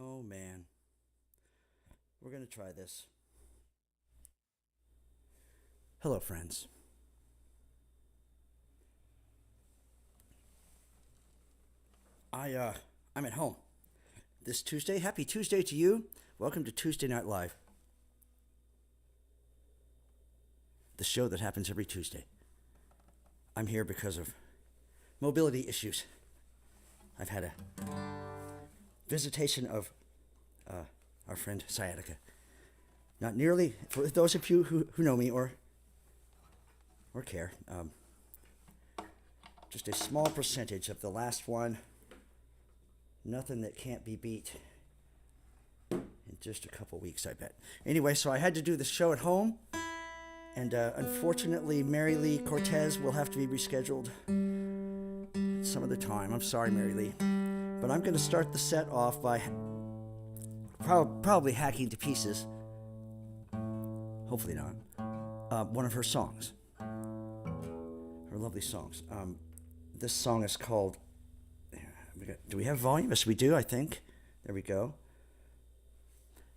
Oh man, we're gonna try this. Hello, friends. I I'm at home this Tuesday. Happy Tuesday to you. Welcome to Tuesday Night Live, the show that happens every Tuesday. I'm here because of mobility issues. I've had a visitation of our friend sciatica. Not nearly, for those of you who know me or care, just a small percentage of the last one. Nothing that can't be beat in just a couple weeks, I bet. Anyway, so I had to do the show at home, and unfortunately, Mary Lee Cortez will have to be rescheduled some other time. I'm sorry, Mary Lee. But I'm going to start the set off by probably hacking to pieces, hopefully not, one of her songs, her lovely songs. This song is called, do we have volume? Yes, we do, I think. There we go.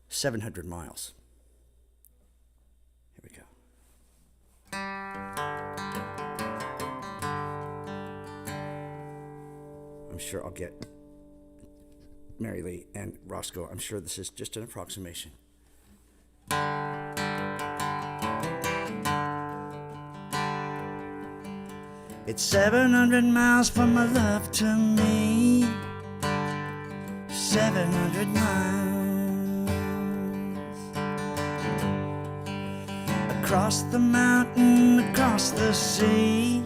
700 Miles. Here we go. I'm sure I'll get Mary Lee and Roscoe. I'm sure this is just an approximation. It's 700 miles from my love to me. 700 miles across the mountain, across the sea.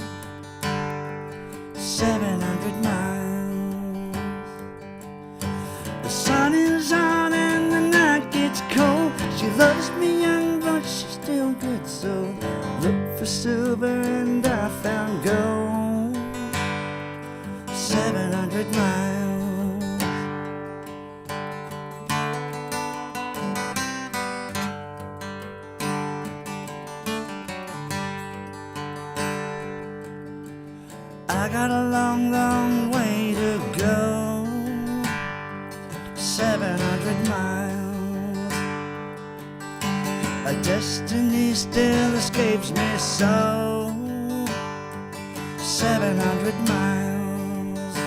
700 miles. The sun is on and the night gets cold. She loves me young, but she's still good. So look for silver and I found gold. 700 miles. I got a long, long way to go. 700 miles. A destiny still escapes me so. 700 miles.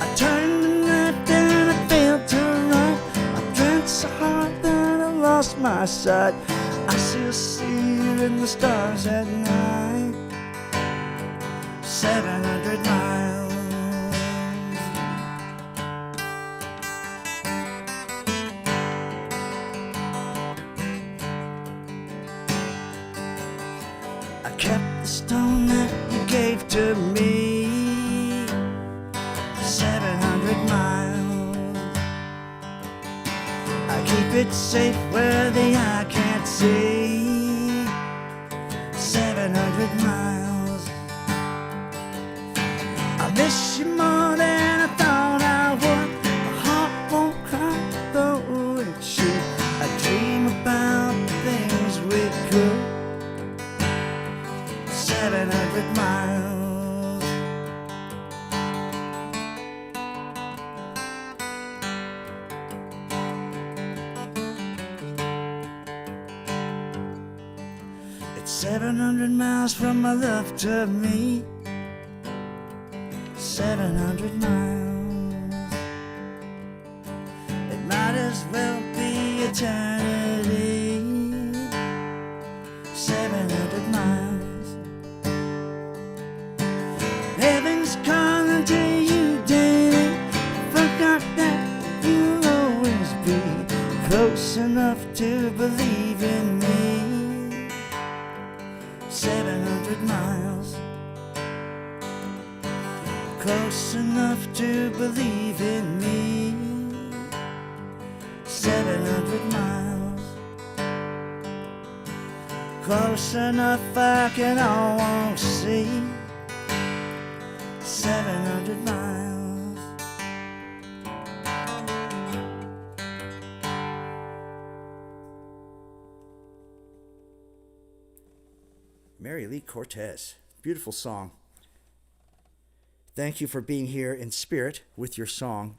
I turned to left and I failed to right. I drank so hard that I lost my sight. I still see you in the stars at night. 700 miles. I kept the stone that you gave to me. 700 miles. I keep it safe where the eye can't see. 700 miles. I miss you more than I thought I would. My heart won't cry though it should. I dream about the things we could. 700 miles. It's 700 miles from my love to me. 700 miles. It might as well be eternity. 700 miles. Heaven's calling to you daily. Forgot that you'll always be close enough to believe in me. 700 miles. Close enough to believe in me. 700 miles. Close enough I can almost see. 700 miles. Mary Lee Cortez. Beautiful song. Thank you for being here in spirit with your song.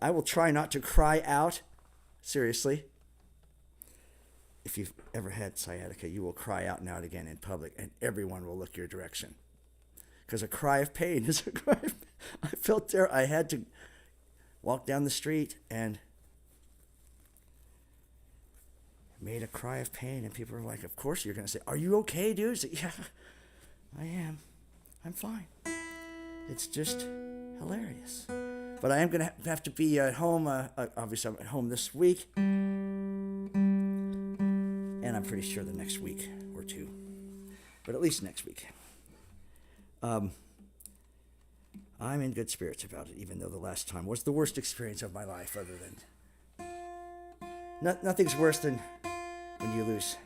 I will try not to cry out. Seriously. If you've ever had sciatica, you will cry out now and again in public, and everyone will look your direction. Because a cry of pain is a cry of pain. I felt there. I had to walk down the street and made a cry of pain, and people were like, of course you're going to say, are you okay, dude? I said, yeah, I am. I'm fine. It's just hilarious. But I am going to have to be at home. Obviously, I'm at home this week. And I'm pretty sure the next week or two. But at least next week. I'm in good spirits about it, even though the last time was the worst experience of my life, other than... Nothing's worse than when you lose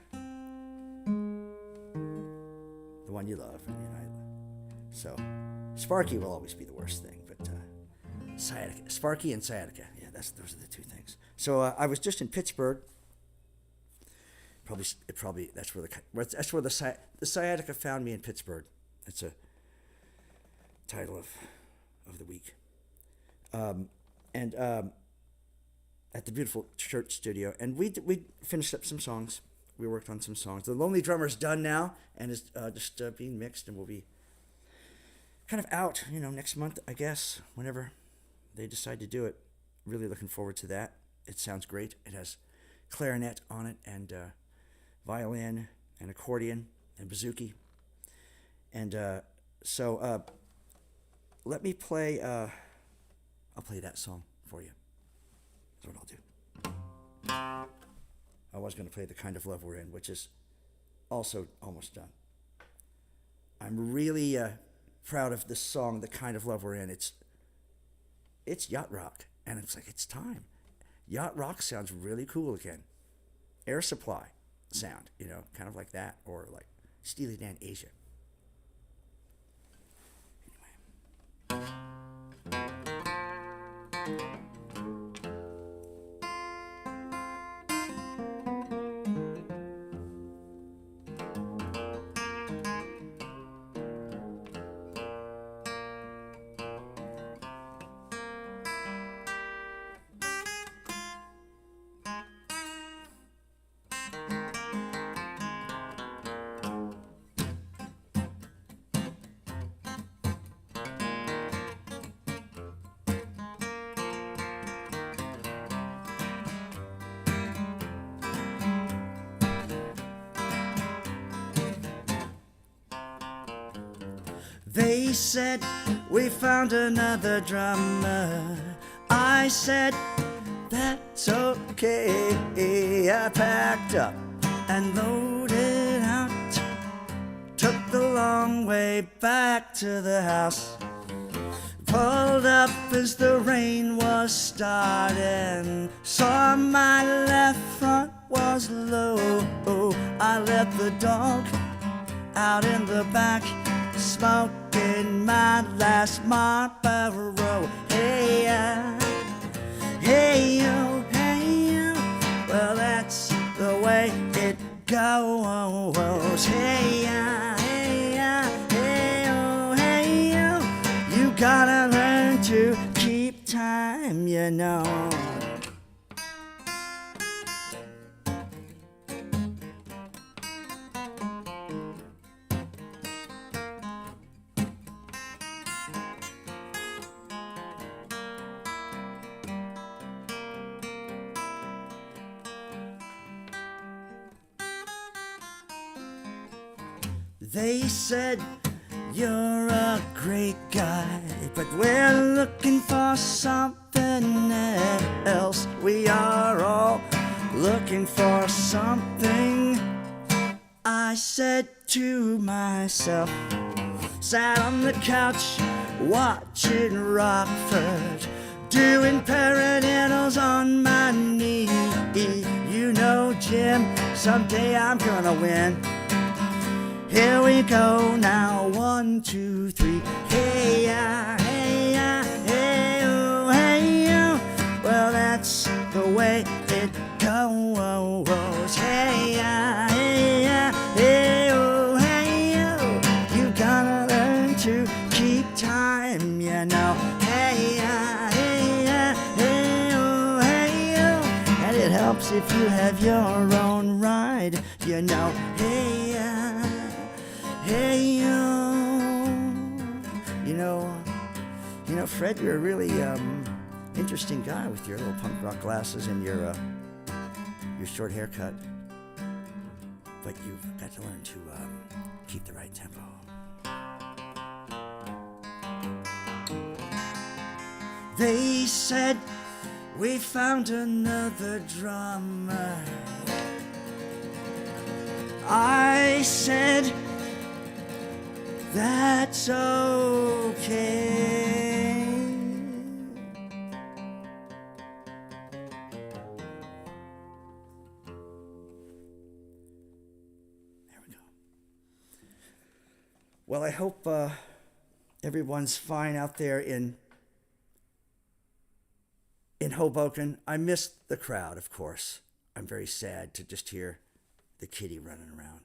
the one you love. So, Sparky will always be the worst thing, but sciatica, Sparky and sciatica, yeah, those are the two things. So I was just in Pittsburgh. Probably that's where the sciatica found me in Pittsburgh. That's a title of the week. At the beautiful church studio, and we finished up some songs. We worked on some songs. The Lonely Drummer's done now, and is just being mixed, and will be kind of out, next month, I guess, whenever they decide to do it. Really looking forward to that. It sounds great. It has clarinet on it, and violin, and accordion, and bouzouki. And so let me play, I'll play that song for you. That's what I'll do. I was going to play The Kind of Love We're In, which is also almost done. I'm really proud of this song, The Kind of Love We're In. It's yacht rock, and it's like, it's time. Yacht rock sounds really cool again. Air Supply sound, kind of like that, or like Steely Dan Asia. Anyway. They said we found another drummer. I said that's okay. I packed up and loaded out. Took the long way back to the house. Pulled up as the rain was starting. Saw my left front was low. I let the dog out in the back, smoking my last Marlboro. Hey, hey, you, hey, you. Well, that's the way it goes. Hey, hey, hey, oh, hey, you. You gotta learn to keep time, They said you're a great guy, but we're looking for something else. We are all looking for something. I said to myself, sat on the couch watching Rockford, doing paradiddles on my knee. You know, Jim, someday I'm gonna win. Here we go now, 1, 2, 3. Hey, hey, hey, oh, hey, oh. Well, that's the way it goes. Hey, hey, hey, oh, hey, oh. You gotta learn to keep time, Hey, hey, hey, if you have your own ride, you know, hey, hey, you know, Fred, you're a really interesting guy with your little punk rock glasses and your short haircut. But you've got to learn to keep the right tempo. They said we found another drummer. I said that's okay. There we go. Well, I hope everyone's fine out there in Hoboken. I missed the crowd, of course. I'm very sad to just hear the kitty running around.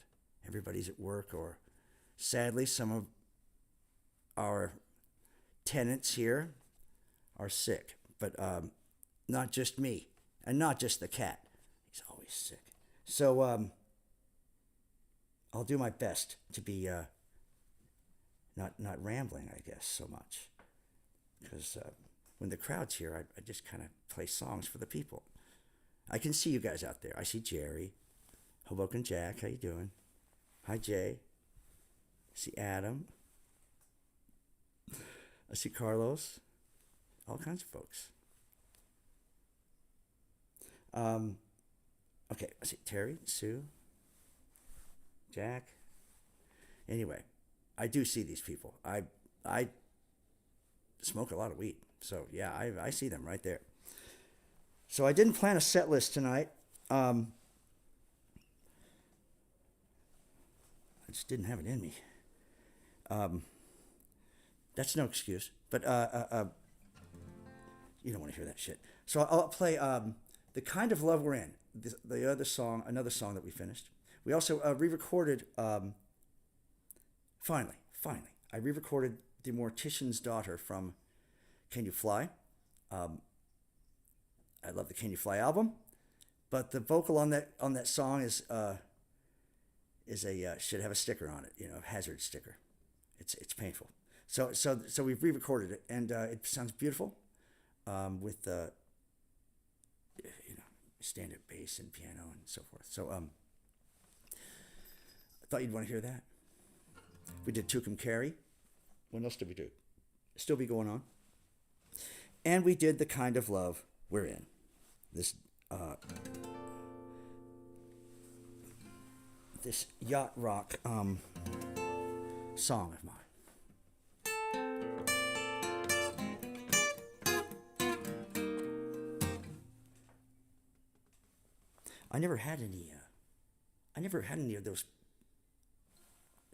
Everybody's at work, or sadly, some of our tenants here are sick. But not just me, and not just the cat. He's always sick. So I'll do my best to be not rambling, I guess, so much. Because when the crowd's here, I just kind of play songs for the people. I can see you guys out there. I see Jerry, Hoboken Jack. How you doing? Hi, Jay. I see Adam. I see Carlos. All kinds of folks. Okay, I see Terry, Sue, Jack. Anyway, I do see these people. I smoke a lot of weed. So, yeah, I see them right there. So I didn't plan a set list tonight. I just didn't have it in me. That's no excuse. But you don't want to hear that shit. So I'll play The Kind of Love We're In, the other song, another song that we finished. We also re-recorded, finally, I re-recorded The Mortician's Daughter from Can You Fly? I love the Can You Fly album, but the vocal on that song is a should have a sticker on it, a hazard sticker. It's painful. So we've re-recorded it, and it sounds beautiful, with standard bass and piano and so forth. So I thought you'd want to hear that. We did Tucum Carry. What else did we do? Still Be Going On. And we did The Kind of Love We're In. This yacht rock song of mine. I never had any of those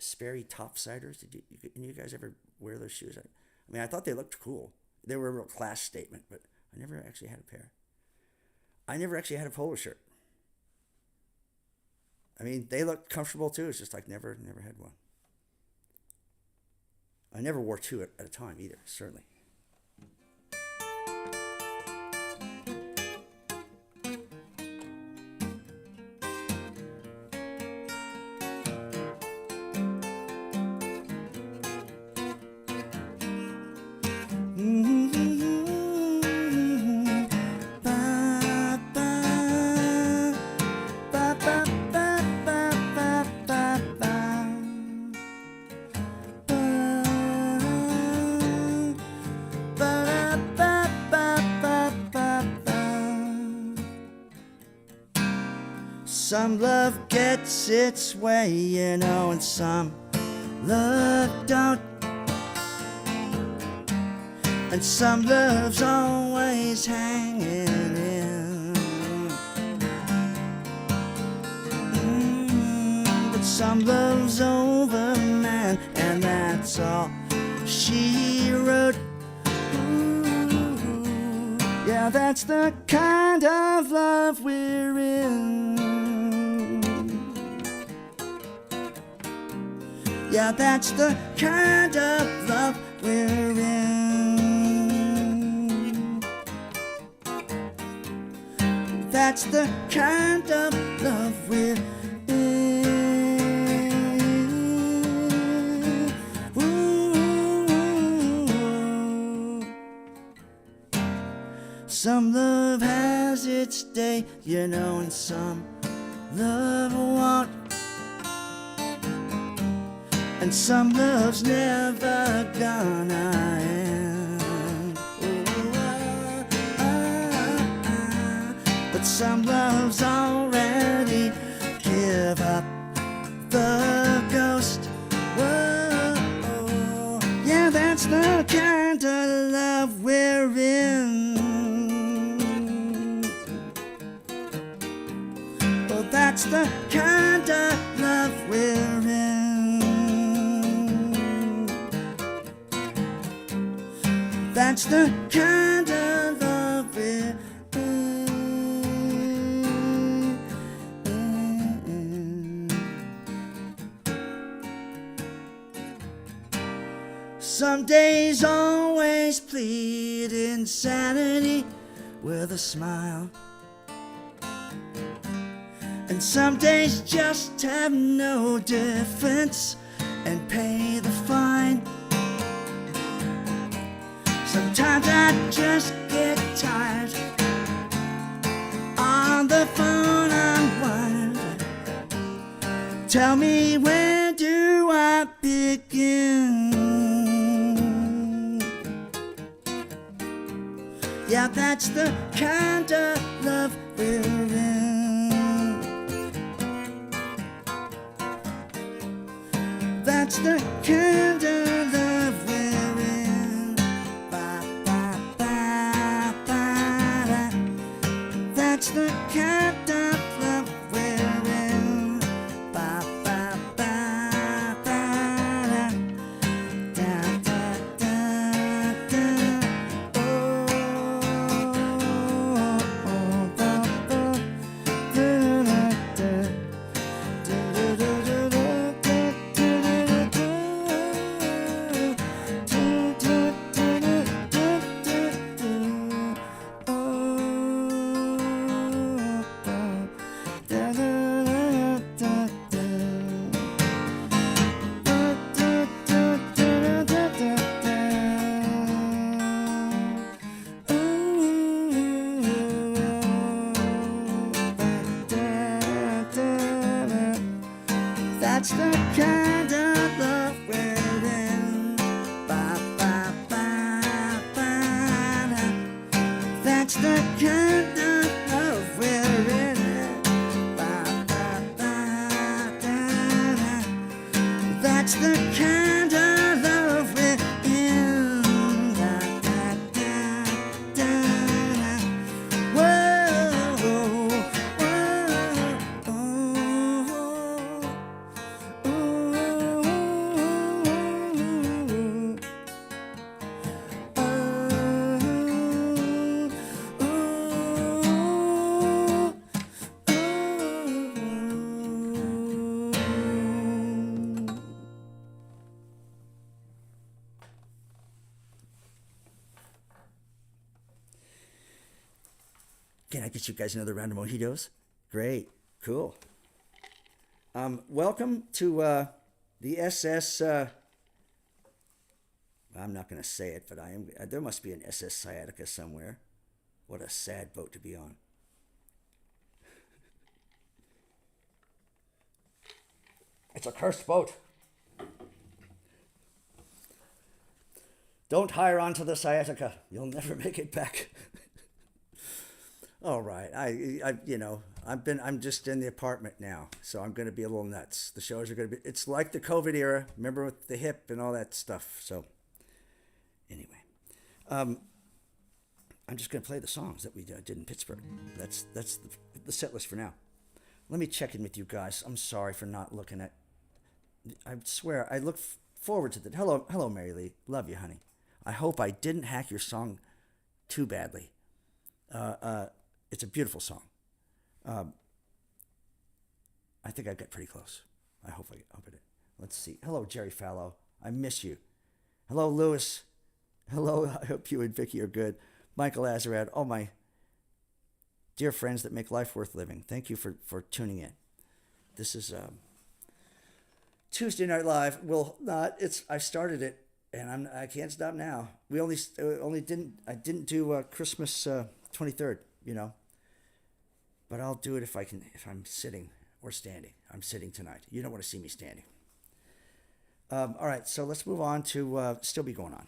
Sperry topsiders. Did you guys ever wear those shoes? I mean, I thought they looked cool. They were a real class statement, but I never actually had a pair. I never actually had a polo shirt. I mean, they looked comfortable too. It's just like never had one. I never wore two at a time either, certainly. Some love gets its way, and some love don't. And some love's always hanging in. But some love's over, man, and that's all she wrote. Ooh, yeah, that's the kind of love we're in. Yeah, that's the kind of love we're in. That's the kind of love we're in. Ooh. Some love has its day, you know, and some love won't. And some love's never gonna end. But some love's already give up the ghost. Whoa, yeah, that's the kind of love we're in. Well, that's the kind of love we're in. That's the kind of love we're in. Some days always plead insanity with a smile. And some days just have no defense and pay the fine. Sometimes I just get tired. On the phone I'm wondering, tell me, where do I begin? Yeah, that's the kind of love we're in. That's the kind of love we're in. That's the kind of love we're in. Ba, ba, ba, ba, da, da, da, da. Oh, oh, ba, ba, da, da, da. Da, da, da, da, da, da, da, that's the kind of love we're in. Ba, ba, ba, ba, da. That's the kind of love we're in. Ba, ba, ba, da, da. That's the kind of love we're in. Da, da, da, da, da. Whoa, whoa, oh. Can I get you guys another round of mojitos? Great, cool. Welcome to the SS. I'm not going to say it, but I am. There must be an SS Sciatica somewhere. What a sad boat to be on. It's a cursed boat. Don't hire onto the Sciatica. You'll never make it back. All right, I'm just in the apartment now, so I'm going to be a little nuts. The shows are going to be. It's like the COVID era. Remember with the hip and all that stuff. So, anyway, I'm just going to play the songs that we did in Pittsburgh. That's the set list for now. Let me check in with you guys. I'm sorry for not looking at. I swear I look forward to that. Hello, Mary Lee. Love you, honey. I hope I didn't hack your song too badly. It's a beautiful song. I think I got pretty close. I hope I did. Let's see. Hello, Jerry Fallow. I miss you. Hello, Lewis. Hello. I hope you and Vicky are good. Michael Azarad. Oh my. dear friends that make life worth living, thank you for tuning in. This is Tuesday Night Live. Well, not. I started it, and I can't stop now. We only didn't do Christmas 23rd, but I'll do it if I'm sitting or standing. I'm sitting tonight. You don't want to see me standing. All right, so let's move on to Still Be Going On.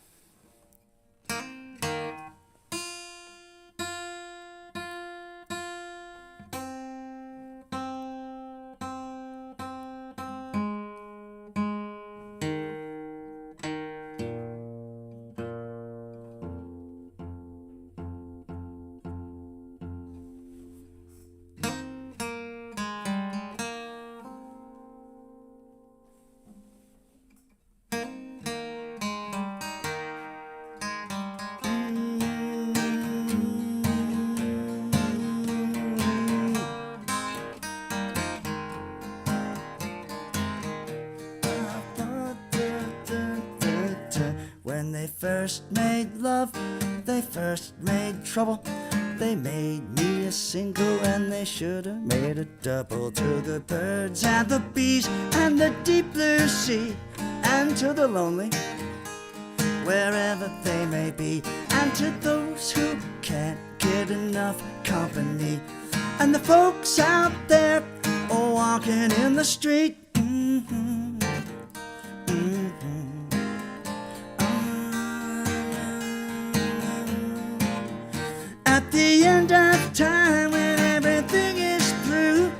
When they first made love, they first made trouble. They made me a single and they should have made a double. To the birds and the bees and the deep blue sea, and to the lonely, wherever they may be, and to those who can't get enough company, and the folks out there walking in the street. At the end of time, when everything is through,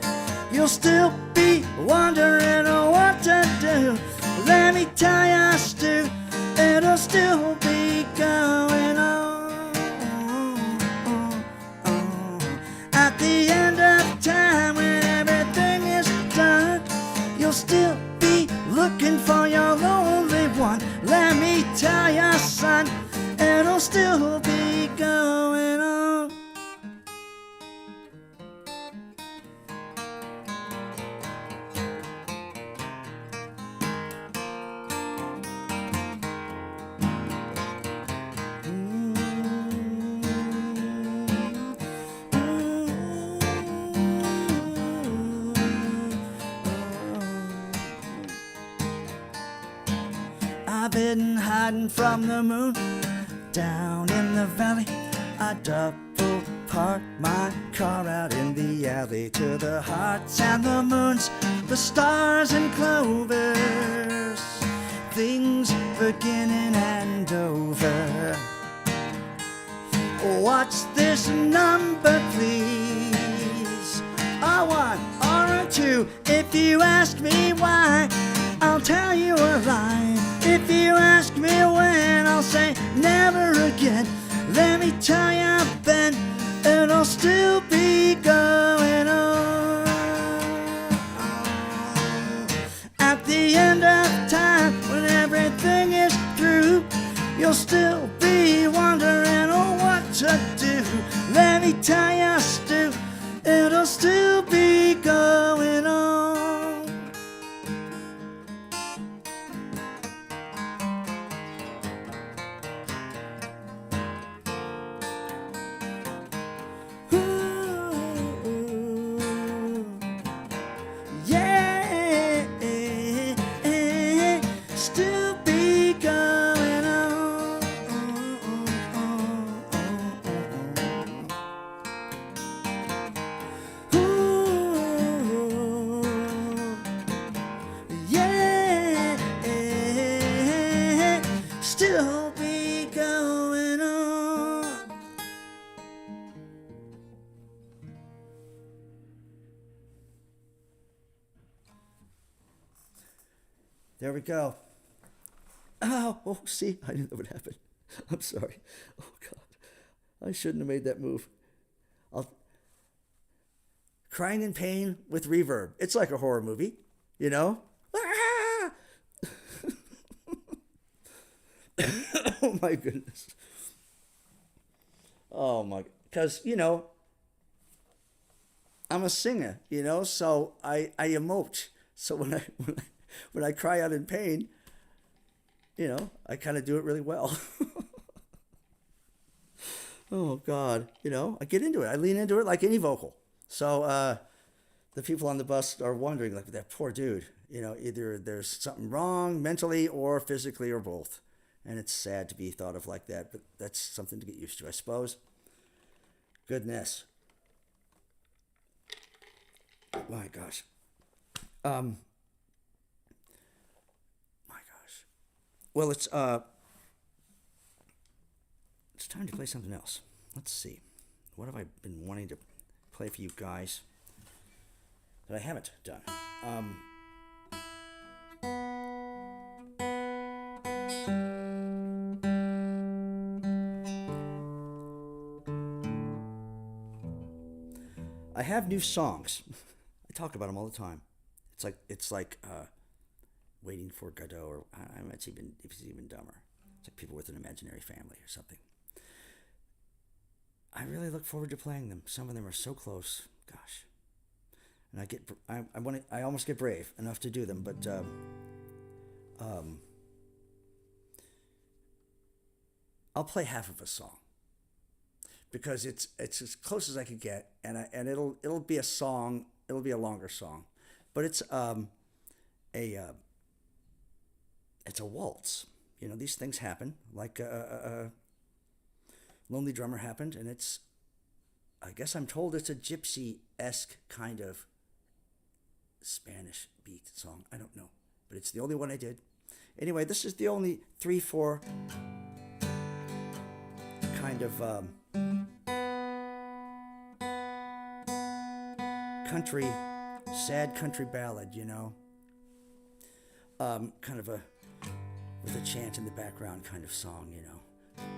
you'll still be wondering what to do. Let me tell you, Stu, it'll still be going on. At the end of time, when everything is done, you'll still be looking for your lonely one. Let me tell you, son, it'll still be going on. I've been hiding from the moon down in the valley. I double parked my car out in the alley. To the hearts and the moons, the stars and clovers, things beginning and over. What's this number, please? A 1 or a 2? If you ask me why, I'll tell you a lie. If you ask me when, I'll say never again. Let me tell you, Ben, it'll still be going on. At the end of time, when everything is through, you'll still be wondering what to do. Let me tell you, Stu, it'll still be going on. Still be going on. There we go. Oh, see, I knew that would happen. I'm sorry. Oh, God. I shouldn't have made that move. Crying in pain with reverb. It's like a horror movie, Oh, my goodness. Oh, my. Because, I'm a singer, so I emote. So when I cry out in pain, I kind of do it really well. Oh God, I get into it. I lean into it like any vocal. So the people on the bus are wondering, like, that poor dude. Either there's something wrong mentally or physically or both, and it's sad to be thought of like that. But that's something to get used to, I suppose. Goodness. My gosh. My gosh. Well, it's time to play something else. Let's see. What have I been wanting to play for you guys that I haven't done? I have new songs. I talk about them all the time. It's like waiting for Godot, or it's even dumber. It's like people with an imaginary family or something. I really look forward to playing them. Some of them are so close. Gosh. And I almost get brave enough to do them, but I'll play half of a song because it's as close as I could get, and it'll be a song. It'll be a longer song, but it's a waltz. These things happen. Like Lonely Drummer happened, and I guess I'm told it's a gypsy-esque kind of Spanish beat song. I don't know, but it's the only one I did. Anyway, this is the only 3/4 kind of country, sad country ballad, kind of with a chant in the background kind of song,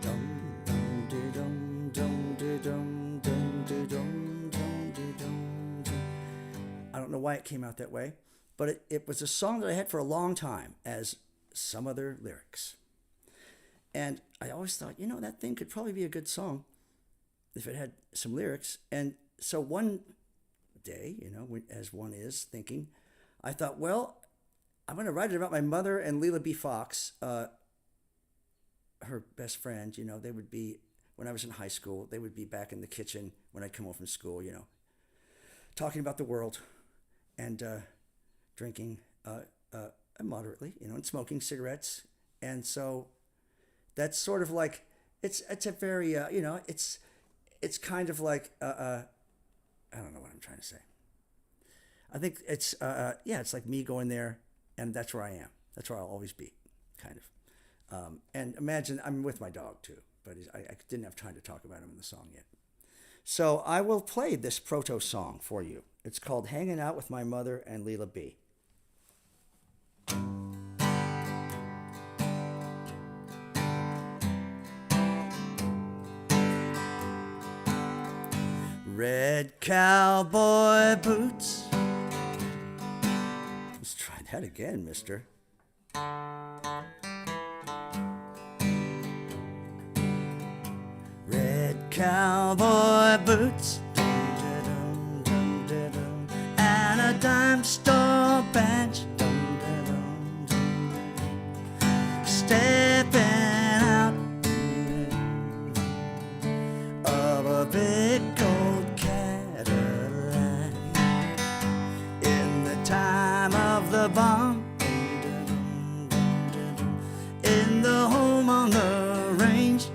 Dum, dum, de, dum, dum, de, dum, dum, de, dum, dum, de, dum, dum. I don't know why it came out that way, but it was a song that I had for a long time as some other lyrics. And I always thought, that thing could probably be a good song if it had some lyrics. And so one day, as one is thinking, I thought, well, I'm going to write it about my mother and Leela B. Fox, her best friend. They would be, when I was in high school, they would be back in the kitchen when I'd come home from school, talking about the world and drinking moderately, and smoking cigarettes. And so that's sort of like, it's a very, it's kind of like, I don't know what I'm trying to say. I think it's, it's like me going there, and that's where I am. That's where I'll always be, kind of. And imagine, I'm with my dog too, but I didn't have time to talk about him in the song yet. So I will play this proto song for you. It's called Hanging Out with My Mother and Leela B. Red cowboy boots. Let's try that again, mister. Red cowboy boots and a dime store bench, stepping out of a big gold Cadillac in the time of the bomb, in the home on the range,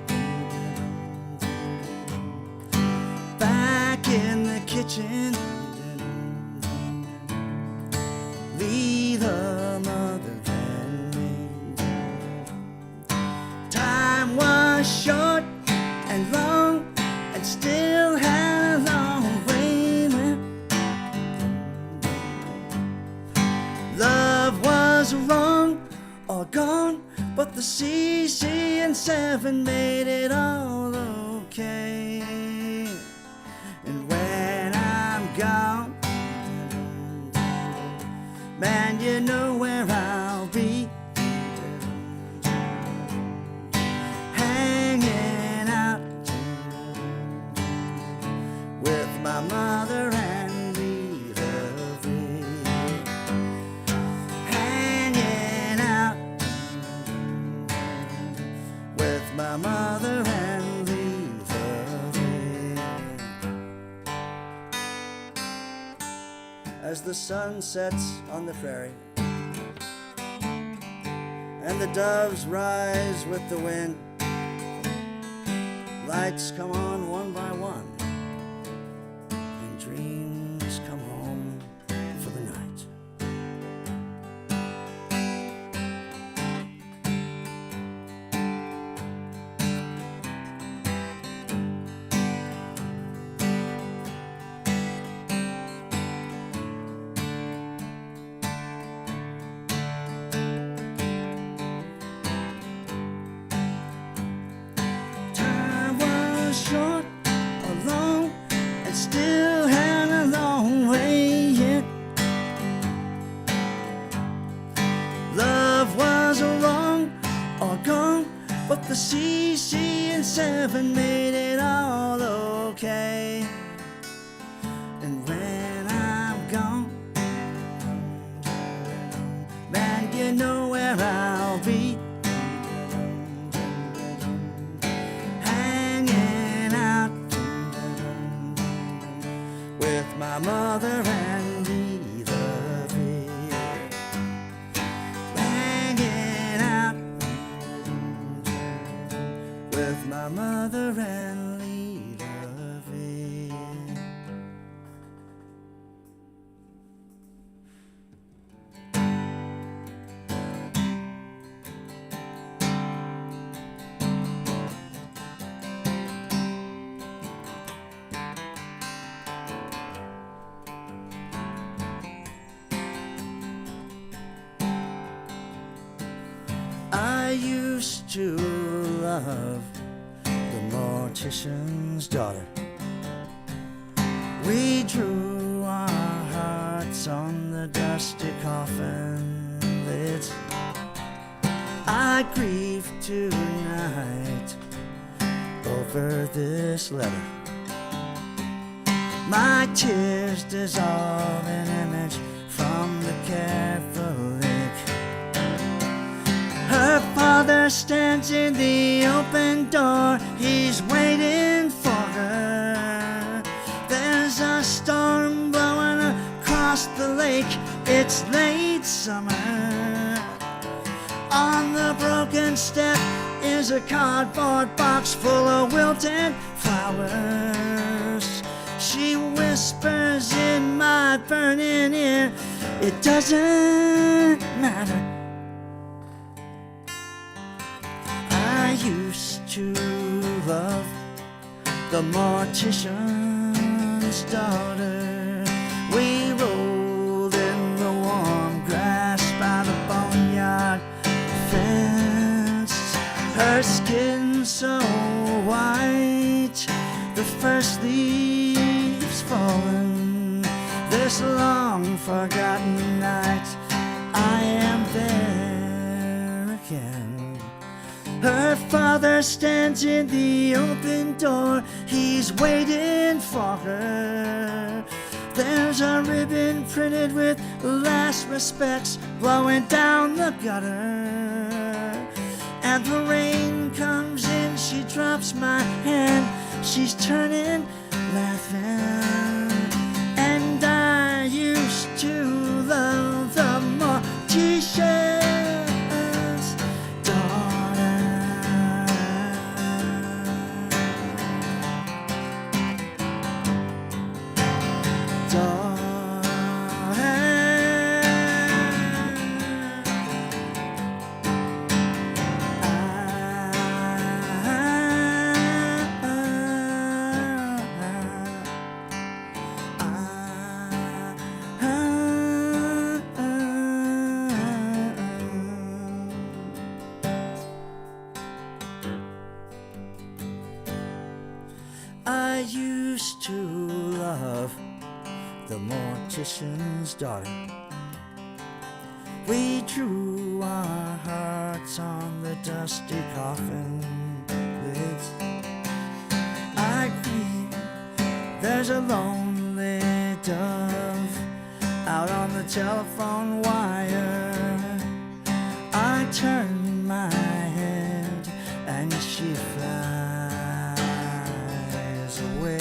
back in the kitchen, Leela, mother and me. Time was short and long, and still had a long way left. Love was wrong or gone, but the CC and 7 made it all okay. And when I'm gone, man, you know where I'll be, hanging out with my mother and Leela B. Hanging out with my mother and Leela the sun sets on the prairie, and the doves rise with the wind. Lights come on one by one, and dreams come home for the night. Short or long, and still had a long way yet. Love was wrong or gone, but the CC and 7 made it all okay. And when I'm gone, man, you know where I'll be. My mother and either be hanging out with my mother and either be. I used to love the mortician's daughter. We drew our hearts on the dusty coffin lids. I grieve tonight over this letter. My tears dissolve in image from the careful lick. Her father stands in the open door. He's waiting for her. There's a storm blowing across the lake. It's late summer. On the broken step is a cardboard box full of wilted flowers. She whispers in my burning ear, it doesn't matter. I used to love the mortician's daughter. We rolled in the warm grass by the boneyard fence. Her skin so white, the first leaves fallen. This long forgotten night, I am there again. Her father stands in the open door. He's waiting for her. There's a ribbon printed with last respects blowing down the gutter. And the rain comes in, she drops my hand. She's turning, laughing. And I used to love the mortician's daughter. I used to love the mortician's daughter. We drew our hearts on the dusty coffin lids. I grieve, there's a lonely dove out on the telephone wire. I turn my head and she flies away.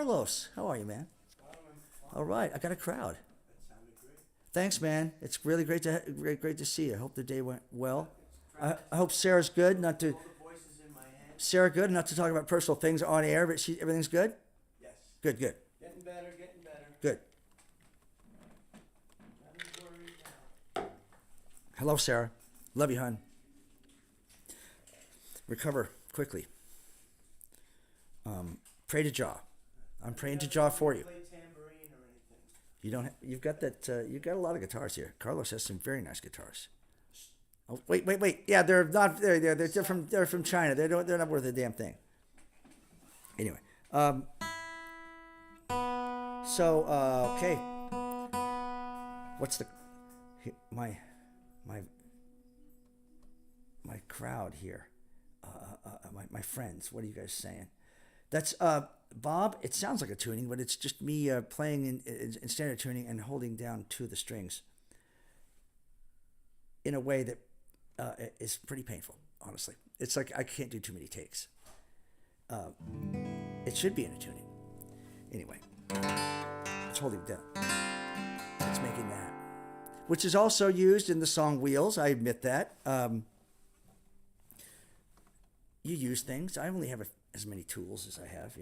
Carlos. How are you, man? All right, I got a crowd. Thanks, man. It's really great to see you. I hope the day went well. I hope Sarah's good. Not to Sarah, good. Not to talk about personal things on air, but everything's good. Yes. Good. Getting better. Good. Hello, Sarah. Love you, hon. Recover quickly. Pray to Jah. I'm praying to Jah for you. Play tambourine or anything. You don't. You've got that. You've got a lot of guitars here. Carlos has some very nice guitars. Oh, wait. Yeah, they're not. They're from China. They're not worth a damn thing. Anyway. Okay. What's my crowd here? My friends. What are you guys saying? That's Bob. It sounds like a tuning, but it's just me playing in standard tuning and holding down two of the strings in a way that is pretty painful. Honestly, it's like I can't do too many takes. It should be in a tuning. Anyway, it's holding it down. It's making that, which is also used in the song Wheels. I admit that. You use things. I only have as many tools as I have,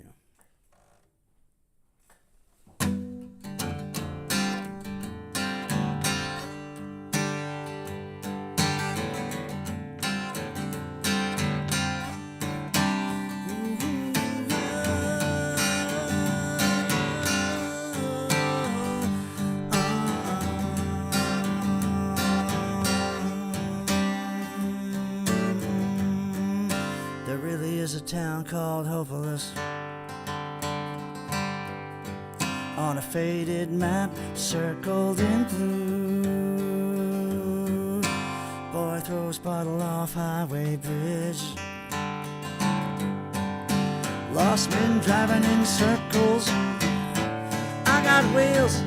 There really is a town called Hopeless. On a faded map circled in blue, boy throws bottle off highway bridge. Lost men driving in circles. I got wheels.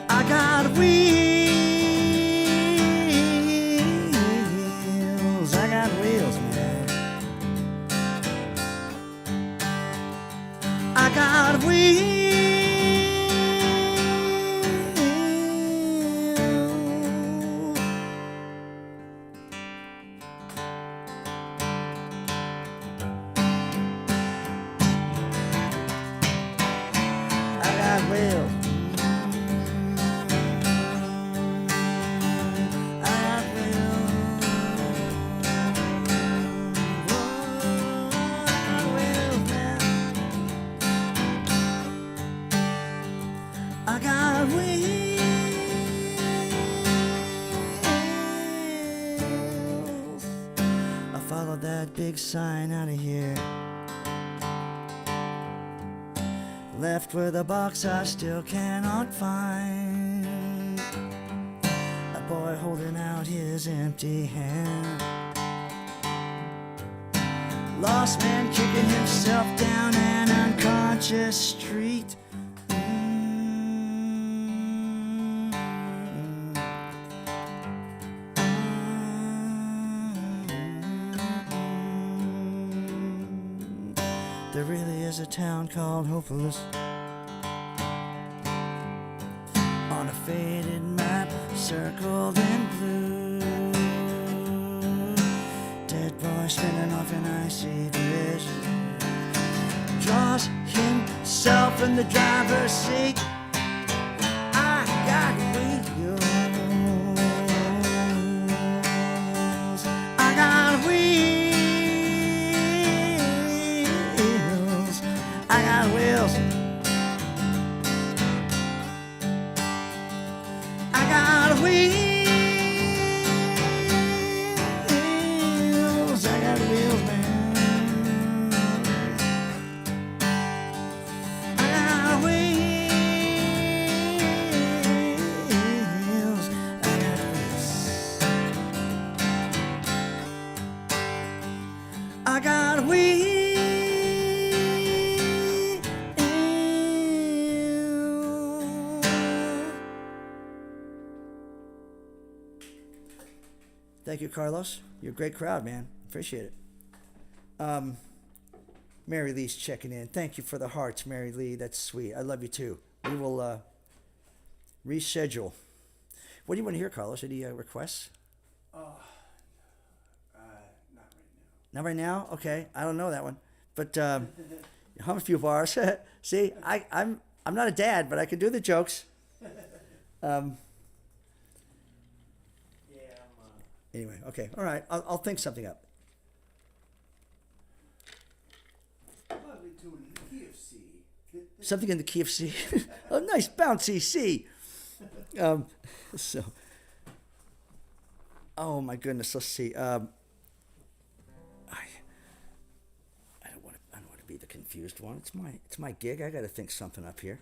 I got wheels. I got wheels, man. I got wheels. I got wheels. I got wheels. I followed that big sign out of here. Left with a box I still cannot find. A boy holding out his empty hand. Lost man kicking himself down an unconscious street. There really is a town called Hopeless. On a faded map circled in blue, dead boy spinning off an icy bridge. Draws himself in the driver's seat. I got wheels. I got wheels. I got wheels. I got wheels. I got wheels, man. I got wheels. I got wheels. I got wheels. Thank you, Carlos. You're a great crowd, man. Appreciate it. Mary Lee's checking in. Thank you for the hearts, Mary Lee. That's sweet. I love you too. We will reschedule. What do you want to hear, Carlos? Any requests? Not right now. Not right now. Okay, I don't know that one, but hum a few bars. See, I'm not a dad, but I can do the jokes. Yeah, Anyway, okay, all right. I'll think something up. probably doing the KFC. Something in the key of C. A nice bouncy C. So. Oh my goodness. Let's see. I don't want to be the confused one. It's my gig. I got to think something up here.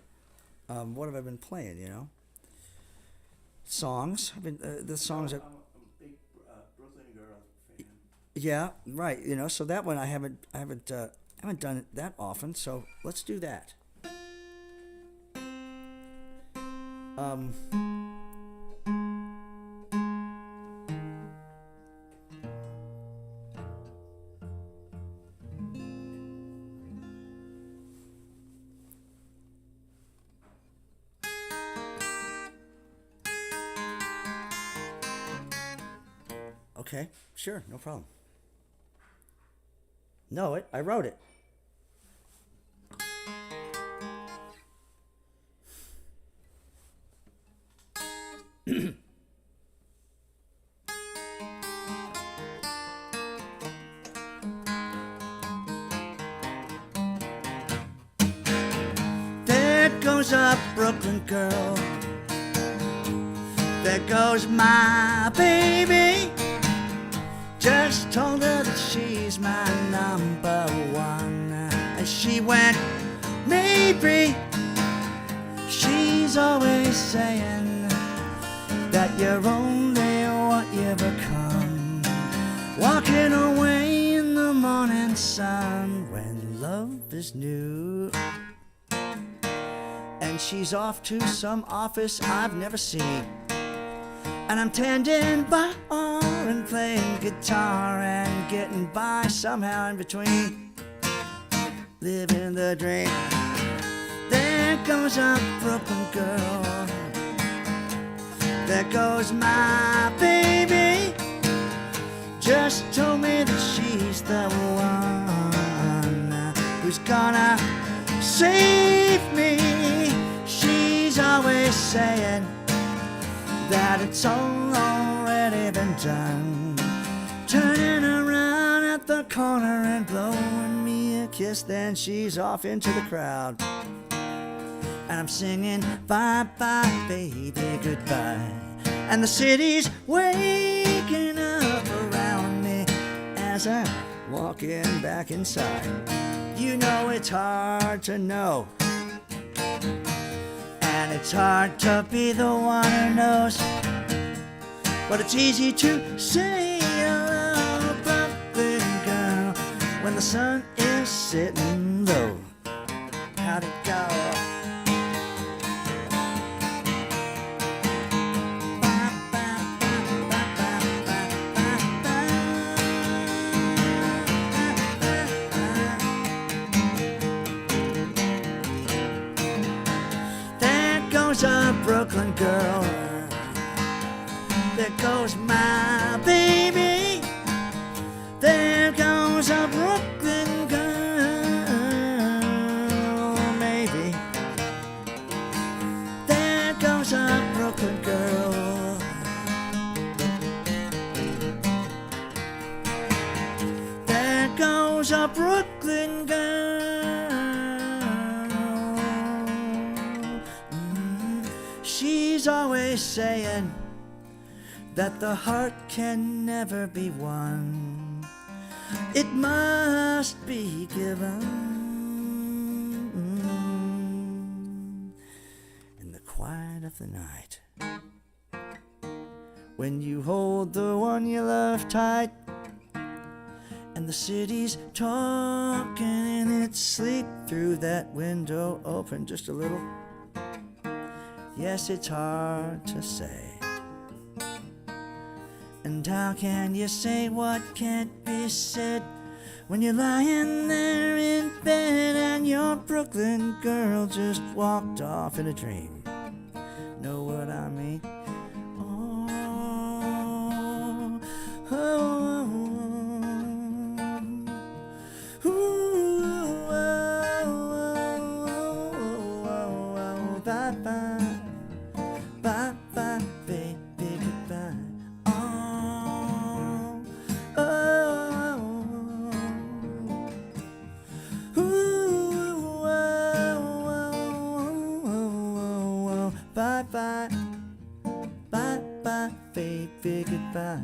What have I been playing? You know. Songs. I've been the songs. I'm a big Brooklyn Girl fan. Yeah, right. You know, so that one I haven't done it that often. So let's do that. Okay, sure, no problem. Know it. I wrote it. There goes a Brooklyn girl. There goes my baby. Just told her that she's my number one. And she went, maybe. She's always saying that you're only what you become. Walking away in the morning sun when love is new. And she's off to some office I've never seen. And I'm tending bar and playing guitar and getting by somehow in between. Living the dream. There goes a Brooklyn girl. There goes my baby. Just told me that she's the one who's gonna save me. She's always saying that it's all already been done. Turning around at the corner and blowing me a kiss, then she's off into the crowd. And I'm singing bye bye baby goodbye. And the city's waking up around me as I'm walking back inside. You know it's hard to know, and it's hard to be the one who knows. But it's easy to say hello, Brooklyn girl, when the sun is sitting low. How'd it go? There goes a Brooklyn girl. There goes my baby. There goes a Brooklyn girl, maybe. There goes a Brooklyn girl. There goes a Brooklyn girl. She's always saying that the heart can never be won. It must be given in the quiet of the night. When you hold the one you love tight, and the city's talking in its sleep through that window open just a little. Yes, it's hard to say. And how can you say what can't be said When you're lying there in bed and your Brooklyn girl just walked off in a dream. Know what I mean? Oh, oh, oh, oh, ooh, oh, oh, oh, oh, bye bye, bye bye, baby, goodbye. Oh, oh, ooh, oh, bye bye, bye bye, baby, goodbye.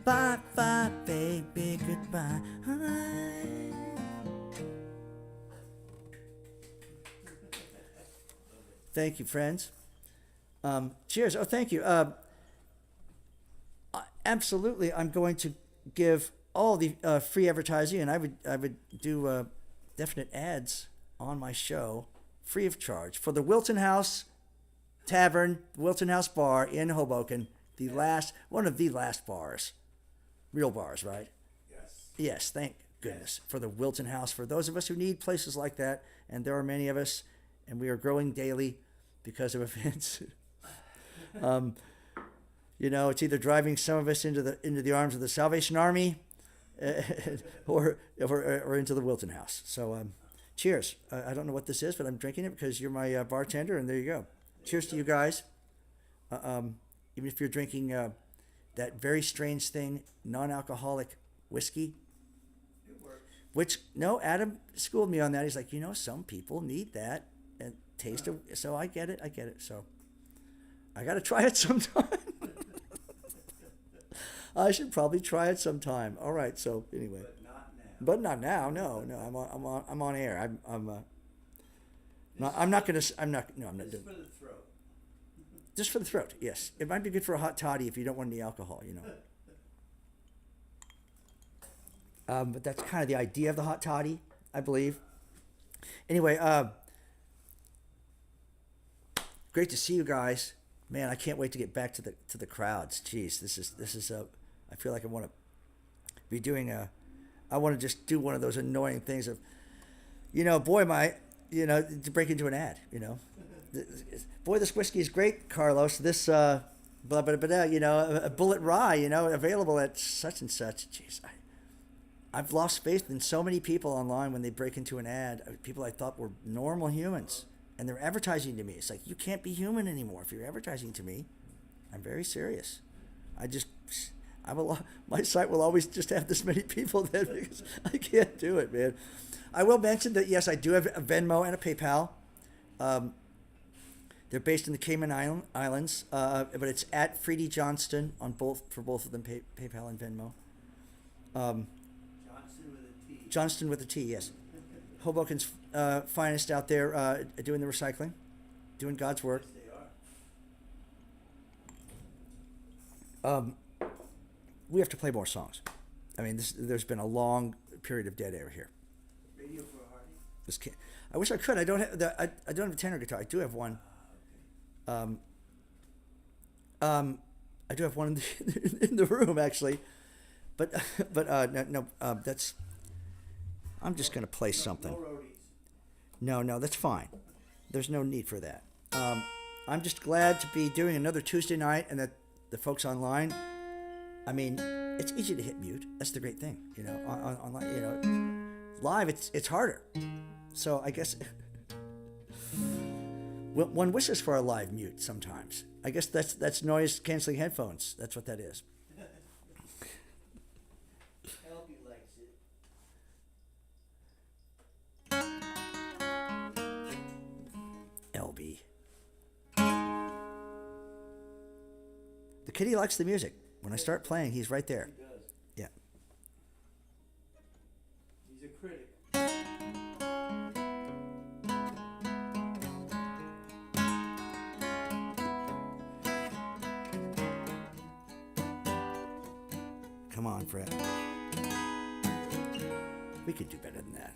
Bye bye, baby, goodbye. Thank you, friends. Cheers. Oh, thank you. Absolutely, I'm going to give all the free advertising, and I would do definite ads on my show, free of charge, for the Wilton House Tavern, Wilton House Bar in Hoboken, one of the last bars, real bars, right? Yes. Yes, thank goodness for the Wilton House. For those of us who need places like that, and there are many of us, and we are growing daily because of events. You know, it's either driving some of us into the arms of the Salvation Army, or into the Wilton House. So, cheers. I don't know what this is, but I'm drinking it because you're my bartender, and there you go. Cheers to you guys. Even if you're drinking that very strange thing, non-alcoholic whiskey. It works. Which, no, Adam schooled me on that. He's like, some people need that and taste of. So I get it. So I got to try it sometime. I should probably try it sometime. All right. So anyway, But not now. No. I'm on air. I'm not doing. Just for the throat. Just for the throat. Yes, it might be good for a hot toddy if you don't want any alcohol. But that's kind of the idea of the hot toddy, I believe. Anyway, great to see you guys. Man, I can't wait to get back to the crowds. Jeez, this is I feel like I want to be doing I want to just do one of those annoying things of, to break into an ad. Boy, this whiskey is great, Carlos. This blah blah blah. A Bullet Rye. Available at such and such. Jeez, I've lost faith in so many people online when they break into an ad. People I thought were normal humans, and they're advertising to me. It's like, you can't be human anymore if you're advertising to me. I'm very serious. My site will always just have this many people there because I can't do it, man. I will mention that, yes, I do have a Venmo and a PayPal. They're based in the Cayman Islands, but it's at Freedy Johnston for both of them, PayPal and Venmo. Johnston with a T, yes. Hoboken's finest out there doing the recycling, doing God's work. We have to play more songs. I mean, there's been a long period of dead air here. Radio for a Hardy. I wish I could. I don't have I don't have a tenor guitar. I do have one. I do have one in the room actually, but no, that's. I'm just gonna play something. No roadies. No, that's fine. There's no need for that. I'm just glad to be doing another Tuesday night, and that the folks online. I mean, it's easy to hit mute. That's the great thing, online. Live it's harder. So I guess one wishes for a live mute sometimes. I guess that's noise canceling headphones. That's what that is. Elby likes it. LB. The kitty likes the music. When I start playing, he's right there. He does. Yeah. He's a critic. Come on, Fred. We could do better than that.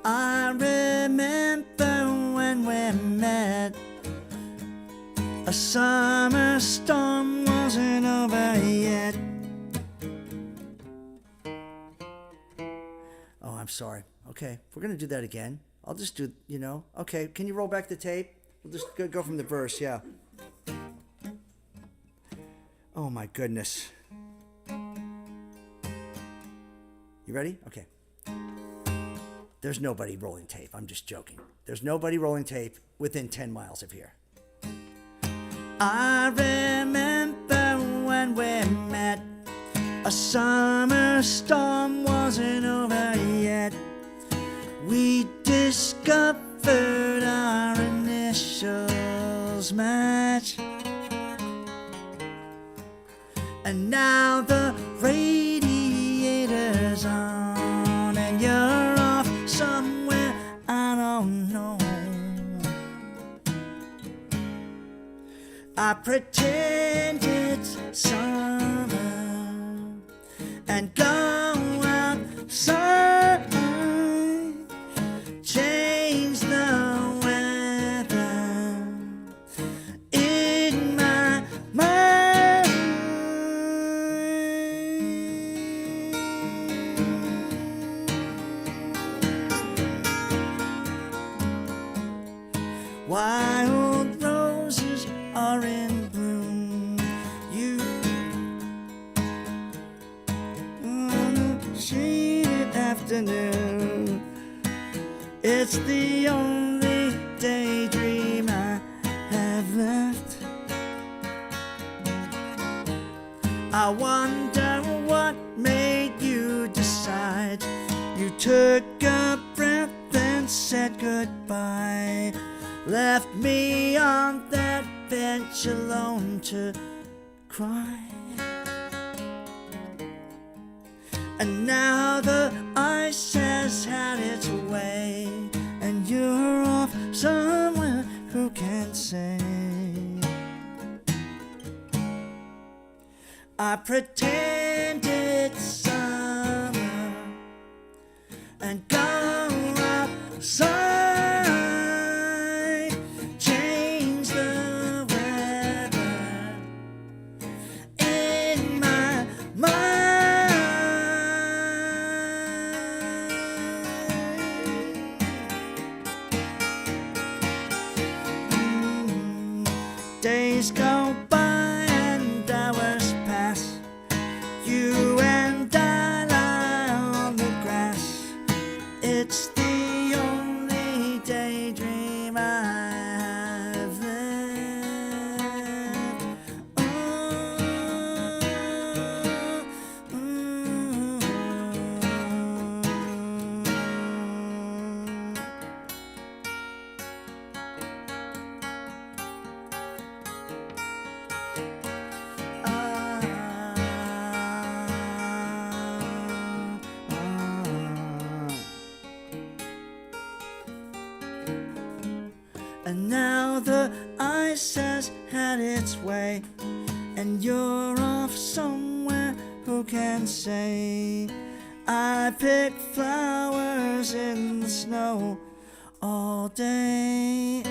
I remember when we met. A summer storm wasn't over yet. Oh, I'm sorry. Okay, we're gonna do that again. I'll just do, Okay, can you roll back the tape? We'll just go from the verse, yeah. Oh my goodness. You ready? Okay. There's nobody rolling tape. I'm just joking. There's nobody rolling tape within 10 miles of here. I remember when we met. A summer storm wasn't over yet. We discovered our initials match. And now the radiator's on, and you're off somewhere I don't know. I pretend it's summer and go outside, change the weather in my mind. Wild roses are in bloom. You on a shaded afternoon. It's the only daydream I have left. I wonder what made you decide. You took a breath and said goodbye. Left me on that bench alone to cry. And now the ice has had its way, and you're off somewhere, who can say? I pretend it's summer and go outside, change the weather in my mind. Days go by and hours pass. You and I lie on the grass. It's the only daydream I have left. And now the ice has had its way, and you're off somewhere, who can say? I pick flowers in the snow all day.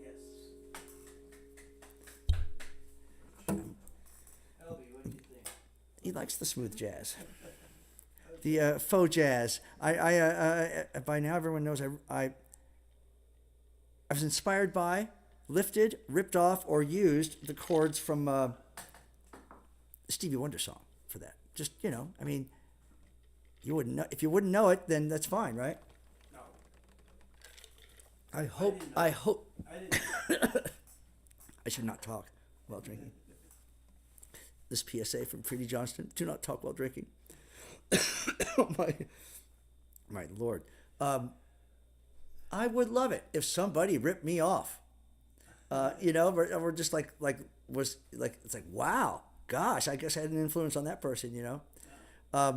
Yes. Elby, what do you think? He likes the smooth jazz, the faux jazz. By now everyone knows I was inspired by, lifted, ripped off, or used the chords from the Stevie Wonder song for that. Just I mean, you wouldn't know if you wouldn't know it, then that's fine, right? No. I hope. I I didn't. I should not talk while drinking. This PSA from Freddie Johnston: do not talk while drinking. Oh my Lord. I would love it if somebody ripped me off. We're just was like, it's like, wow, gosh, I guess I had an influence on that person. I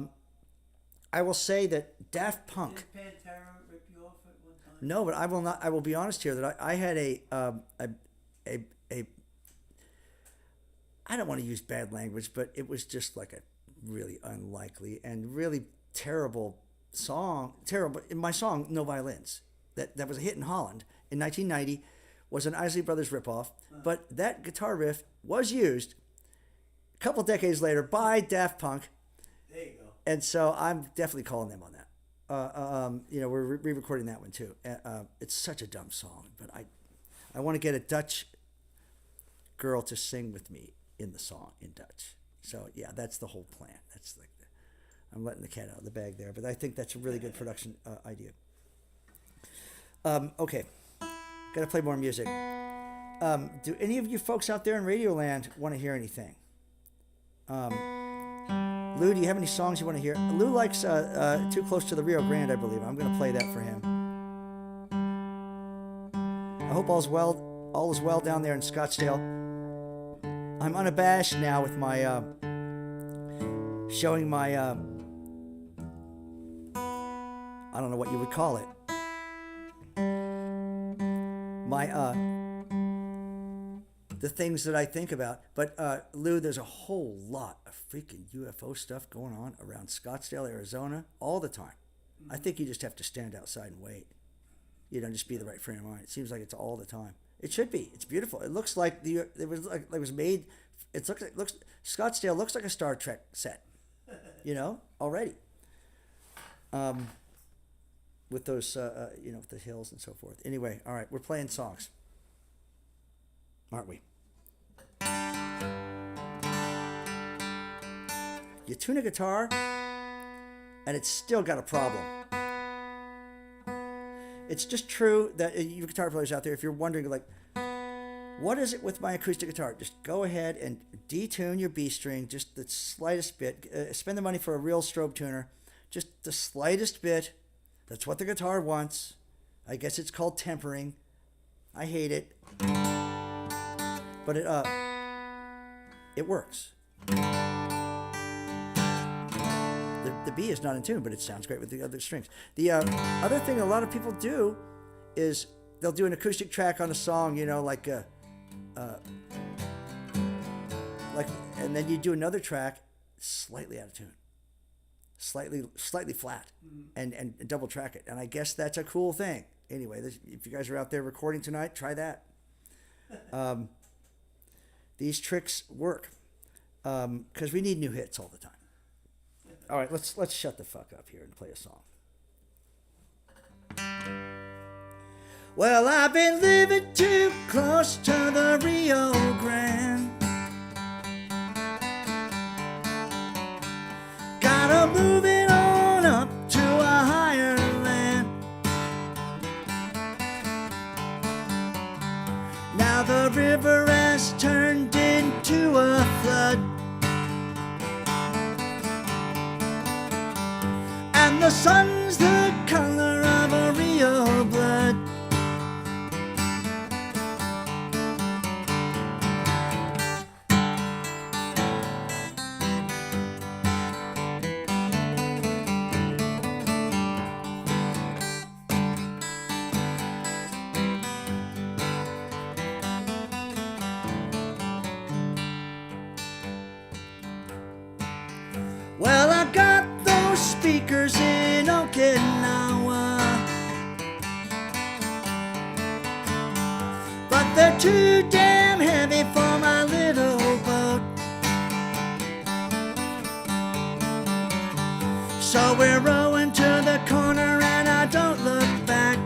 will say that Daft Punk. Did Pantera rip you off at one time? No, but I will not. I will be honest here that I had a I don't want to use bad language, but it was just like a really unlikely and really terrible song. Terrible. My song, No Violins, that was a hit in Holland in 1990, was an Isley Brothers ripoff. But that guitar riff was used a couple decades later by Daft Punk. There you go. And so I'm definitely calling them on that. We're re-recording that one too. It's such a dumb song, but I want to get a Dutch girl to sing with me in the song in Dutch. So yeah, that's the whole plan. That's like I'm letting the cat out of the bag there, but I think that's a really good production idea. Okay, gotta play more music. Do any of you folks out there in Radioland want to hear anything? Lou, do you have any songs you want to hear? Lou likes Too Close to the Rio Grande, I believe. I'm going to play that for him. I hope all is well down there in Scottsdale. I'm unabashed now with my showing my I don't know what you would call it. My the things that I think about. But Lou, there's a whole lot of freaking UFO stuff going on around Scottsdale, Arizona, all the time. I think you just have to stand outside and wait. Just be the right frame of mind. It seems like it's all the time. It should be. It's beautiful. It looks like it was made. Scottsdale looks like a Star Trek set. Already. With those, with the hills and so forth. Anyway, all right, we're playing songs, aren't we? You tune a guitar, and it's still got a problem. It's just true that you guitar players out there, if you're wondering, like, what is it with my acoustic guitar? Just go ahead and detune your B string, just the slightest bit. Spend the money for a real strobe tuner, just the slightest bit. That's what the guitar wants. I guess it's called tempering. I hate it, but it works. The B is not in tune, but it sounds great with the other strings. The other thing a lot of people do is they'll do an acoustic track on a song, and then you do another track slightly out of tune, slightly flat, and double track it. And I guess that's a cool thing. Anyway, if you guys are out there recording tonight, try that. These tricks work because we need new hits all the time. All right, let's shut the fuck up here and play a song. Well, I've been living too close to the Rio Grande. Gotta move it on up to a higher land. Now the river has turned into a flood, and the sun's the color of a Rio blood. Well, I got those speakers in Okinawa, but they're too damn heavy for my little boat. So we're rowing to the corner and I don't look back.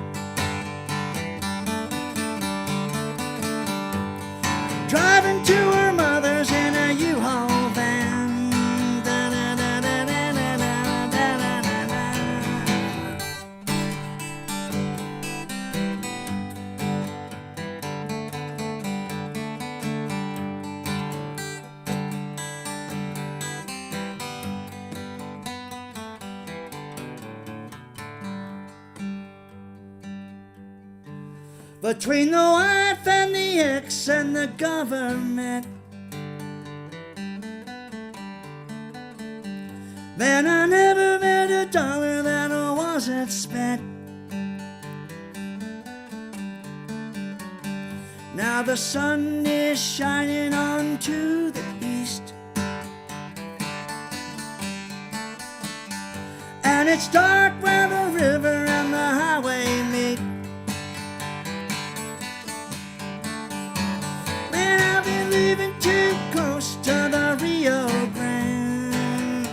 Driving to her mother's in a U-Haul van. Between the wife and the ex and the government, man, I never met a dollar that wasn't spent. Now the sun is shining onto the east, and it's dark where the river and the highway meet. And I've been living too close to the Rio Grande.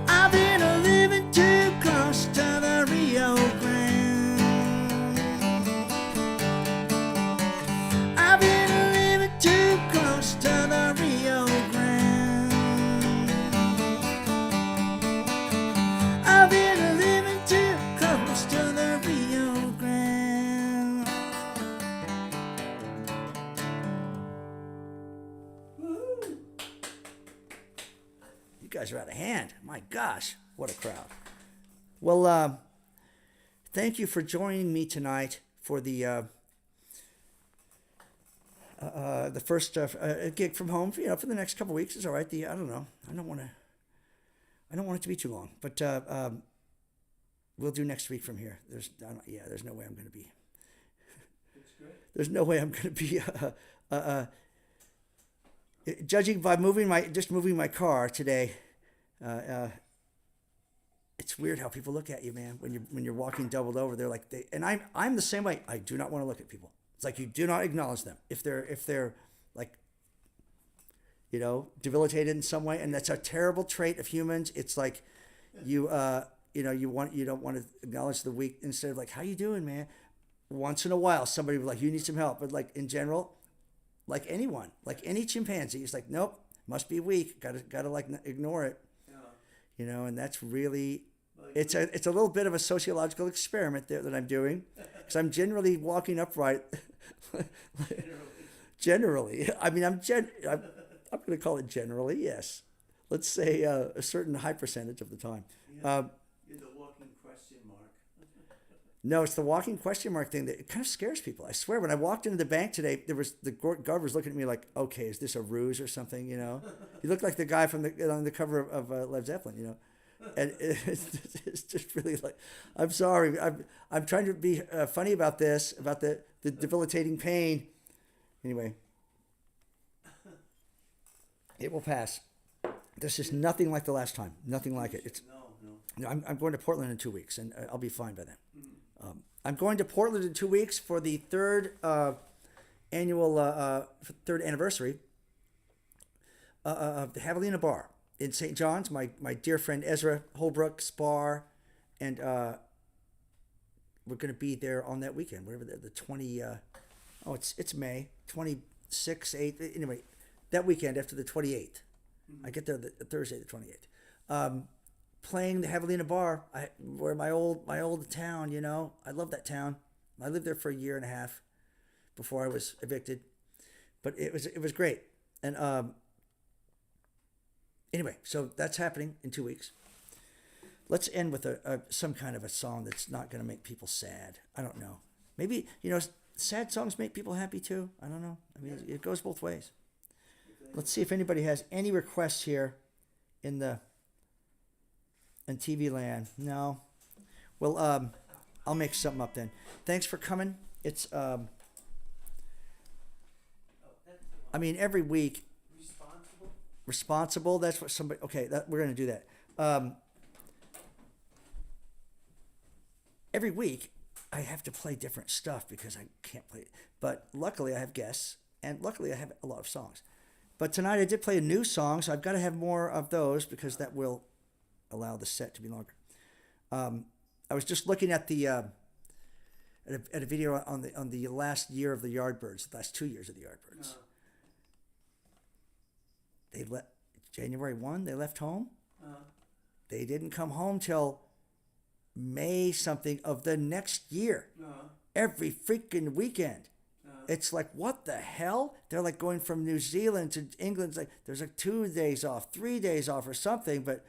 I've been living too close to the Rio Grande. I've been living too close to the Rio Grande. I've been living too close to the Rio Grande. You guys are out of hand. My gosh, what a crowd. Well, thank you for joining me tonight for the first gig from home. You know, for the next couple weeks is all right. I don't know. I don't want it to be too long, but we'll do next week from here. There's no way I'm going to be. It's great. There's no way I'm going to be. Judging by moving my car today, it's weird how people look at you, man. When you're walking doubled over, they're like, and I'm the same way. I do not want to look at people. It's like you do not acknowledge them if they're like, you know, debilitated in some way, and that's a terrible trait of humans. It's like you don't want to acknowledge the weak instead of like, how you doing, man? Once in a while, somebody will be like, you need some help, but like in general, like anyone, like any chimpanzee, it's like, nope, must be weak. Gotta like ignore it. Yeah. You know, and that's really, it's a little bit of a sociological experiment there that I'm doing, because I'm generally walking upright. Generally, I mean, I'm going to call it generally, yes. Let's say a certain high percentage of the time. You're the walking question mark. No, it's the walking question mark thing that it kind of scares people. I swear, when I walked into the bank today, there was the guard was looking at me like, "Okay, is this a ruse or something?" You know, you look like the guy from on the cover of Led Zeppelin. You know, and it's just really like, I'm sorry, I'm trying to be funny about this, about the debilitating pain. Anyway, it will pass. This is nothing like the last time. Nothing like it. It's No. I'm going to Portland in 2 weeks, and I'll be fine by then. I'm going to Portland in 2 weeks for the third anniversary of the Javelina Bar in St. John's. My dear friend Ezra Holbrook's bar, and we're going to be there on that weekend, whatever the 20. It's May 26th, 8th. Anyway, that weekend after the 28th. I get there the Thursday, the 28th. Playing the Javelina Bar, where my old town, you know. I love that town. I lived there for a year and a half before I was evicted, but it was great. And anyway, so that's happening in 2 weeks. Let's end with some kind of a song that's not going to make people sad. I don't know. Maybe, you know, sad songs make people happy too. I don't know. I mean, it goes both ways. Let's see if anybody has any requests here in TV land. No. Well, I'll make something up then. Thanks for coming. It's I mean, every week. Responsible. That's what somebody. Okay, we're gonna do that. Every week, I have to play different stuff because I can't play it. But luckily, I have guests, and luckily, I have a lot of songs. But tonight, I did play a new song, so I've got to have more of those because that will allow the set to be longer. I was just looking at the at a video on the last year of the Yardbirds, the last 2 years of the Yardbirds. They left January 1. They left home. They didn't come home till May something of the next year. Every freaking weekend. It's like, what the hell? They're like going from New Zealand to England. It's like there's like 2 days off, 3 days off, or something. But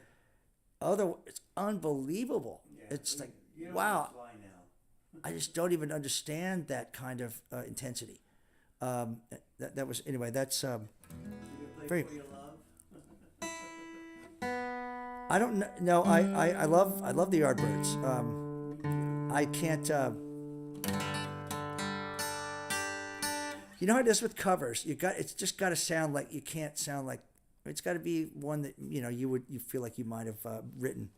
it's unbelievable. Yeah, it's like, wow. I just don't even understand that kind of intensity. That was anyway. That's very. I don't know. No, I love the Yardbirds. I can't. You know how it is with covers. It's just got to sound like you can't sound like. It's got to be one that you feel like you might have written.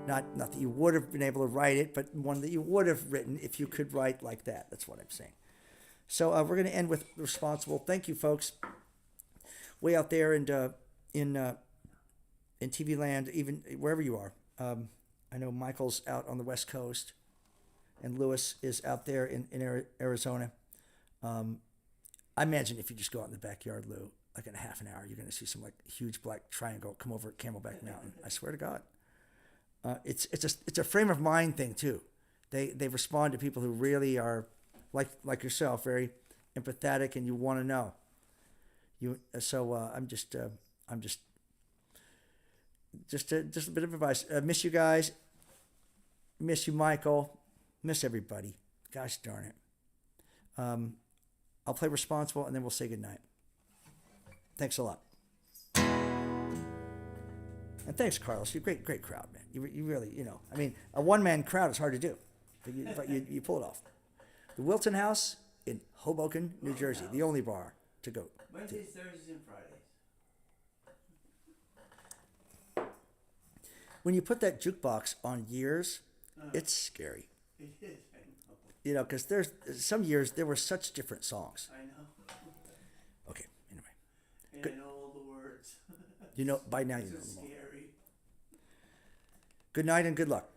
Not that you would have been able to write it, but one that you would have written if you could write like that. That's what I'm saying. So we're going to end with responsible. Thank you, folks. Way out there in TV land, even wherever you are. I know Michael's out on the West Coast, and Lewis is out there in Arizona. I imagine if you just go out in the backyard, Lou, like in a half an hour, you're going to see some like huge black triangle come over Camelback Mountain. I swear to God. It's a frame of mind thing too. They respond to people who really are like yourself, very empathetic, and you want to know. I'm just a bit of advice. Miss you guys. Miss you, Michael. Miss everybody. Gosh darn it. I'll play responsible, and then we'll say goodnight. Thanks a lot. And thanks, Carlos. You're a great crowd, man. You really, I mean, a one-man crowd is hard to do, but you pull it off. The Wilton House in Hoboken, New Jersey, the only bar to go. Wednesdays, Thursdays, and Fridays. When you put that jukebox on years, it's scary. It is, I know. Because there's some years there were such different songs. I know. Okay, anyway. And Good. I know all the words. By now you know It's them all. scary. Good night and good luck.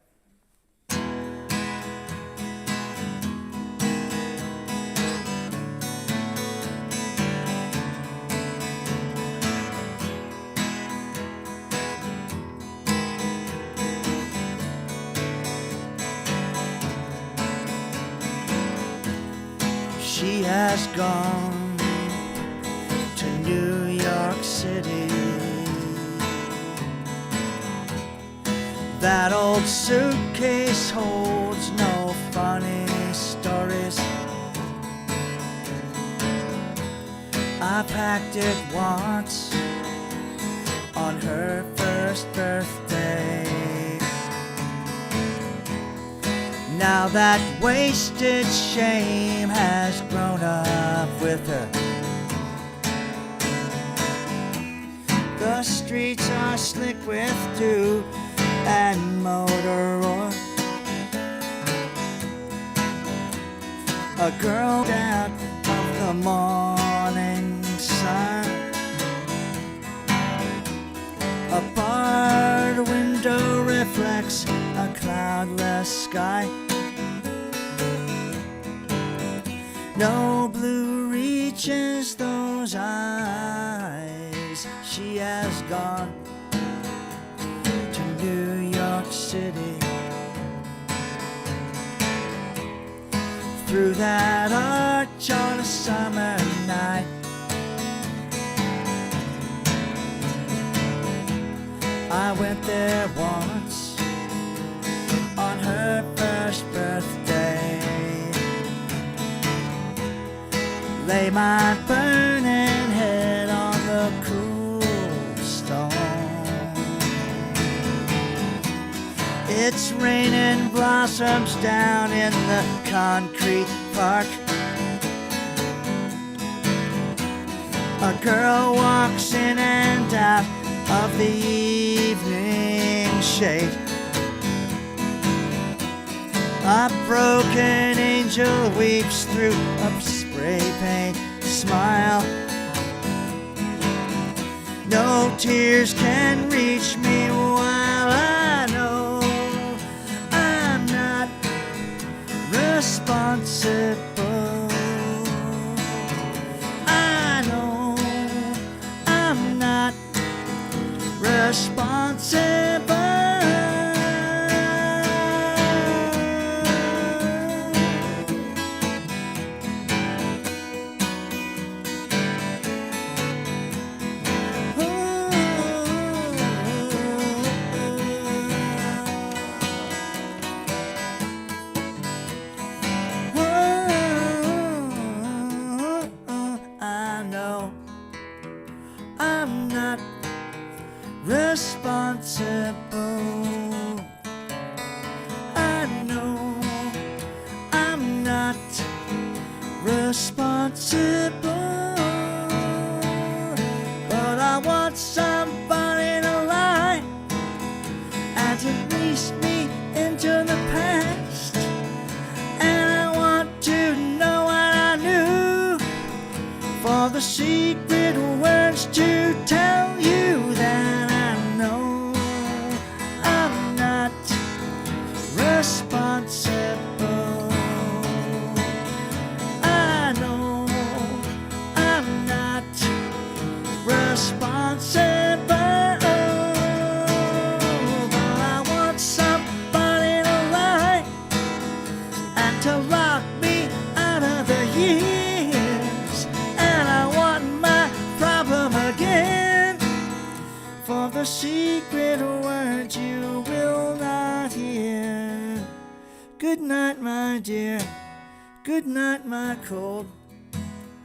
She has gone to New York City. That old suitcase holds no funny stories. I packed it once on her first birthday. Now that wasted shame has grown up with her. The streets are slick with dew and motor oil. A girl out of the morning sun. A barred window reflects a cloudless sky. No blue reaches those eyes. She has gone to New York City. Through that arch on a summer night. I went there once on her first birthday. Lay my burning head on the cool stone. It's raining blossoms down in the concrete park. A girl walks in and out of the evening shade. A broken angel weeps through a spray paint smile. No tears can reach me while I know I'm not responsible. I know I'm not responsible. I know I'm not responsible. responsible, but I want somebody to lie and to lease me into the past. And I want to know what I knew, for the secret words to tell you that I know I'm not responsible. I know I'm not responsible, but I want somebody to lie and to lock me out of the years. And I want my problem again, for the secret words you will not hear. Good night, my dear. Good night, my cold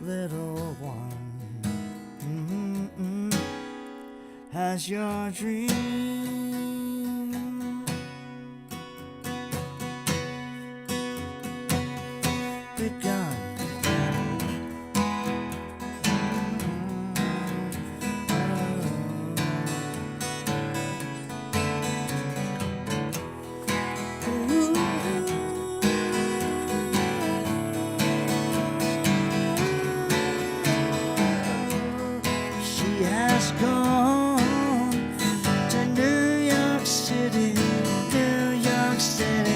little one. Has your dream begun? She has gone to New York City, New York City.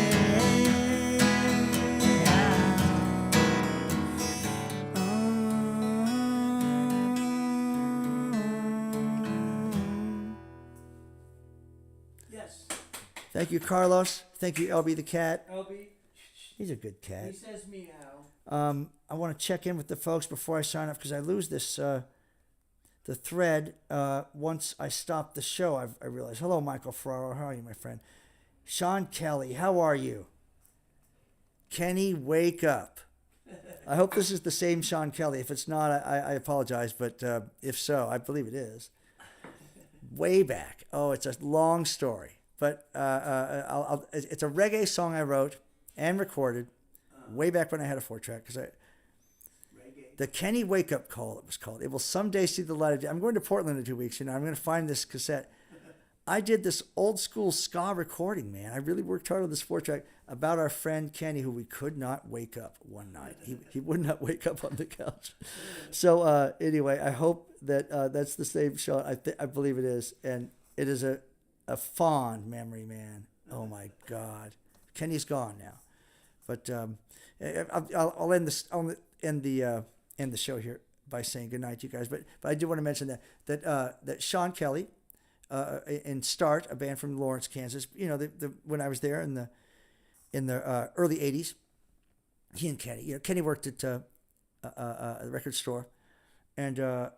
Yes. Thank you, Carlos. Thank you, LB the cat. LB, He's a good cat. he says meow. I want to check in with the folks before I sign off because I lose this the thread once I stop the show. I realize. Hello, Michael Ferraro. How are you, my friend? Sean Kelly, how are you? Kenny, wake up. I hope this is the same Sean Kelly. If it's not, I apologize, but if so, I believe it is. Way back. Oh, it's a long story, but it's a reggae song I wrote and recorded way back when I had a 4-track because the Kenny Wake Up Call, it was called. It will someday see the light of day. I'm going to Portland in 2 weeks. I'm going to find this cassette. I did this old school ska recording, man. I really worked hard on this 4-track about our friend Kenny, who we could not wake up one night. He would not wake up on the couch. So anyway, I hope that that's the same shot. I believe it is. And it is a fond memory, man. Oh, my God. Kenny's gone now. But I'll end this. I'll end the show here by saying good night, you guys. But I do want to mention that Sean Kelly, in Start, a band from Lawrence, Kansas. You know, when I was there in the early '80s, he and Kenny. You know, Kenny worked at a record store, and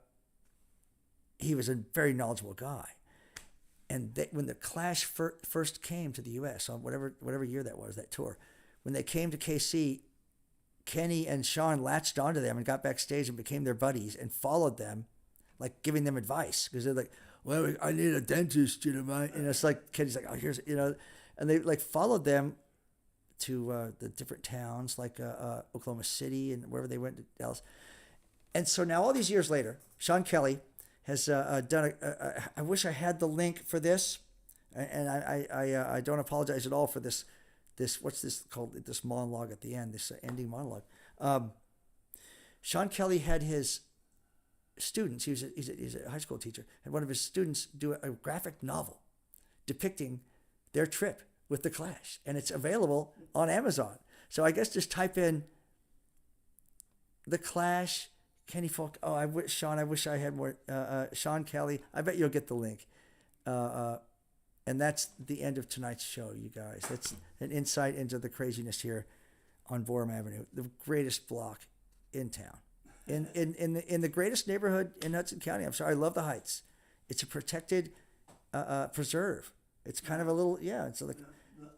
he was a very knowledgeable guy. And when the Clash first came to the U.S. on whatever year that was, that tour, when they came to KC, Kenny and Sean latched onto them and got backstage and became their buddies and followed them, like giving them advice because they're like, well, I need a dentist, you know, and it's like Kenny's like, oh, here's, you know, and they like followed them to the different towns like Oklahoma City and wherever they went to Dallas, and so now all these years later, Sean Kelly has done I wish I had the link for this, and I don't apologize at all for this what's this called, this monologue at the end, this ending monologue. Sean Kelly had his students, he's a high school teacher, had one of his students do a graphic novel depicting their trip with the Clash, and it's available on Amazon. So I guess just type in the Clash, Kenny Folk. Oh, I wish I had more. Sean Kelly. I bet you'll get the link. And that's the end of tonight's show, you guys. That's an insight into the craziness here on Booraem Avenue, the greatest block in town, in the greatest neighborhood in Hudson County. I'm sorry, I love the Heights. It's a protected preserve. It's kind of a little, yeah. It's like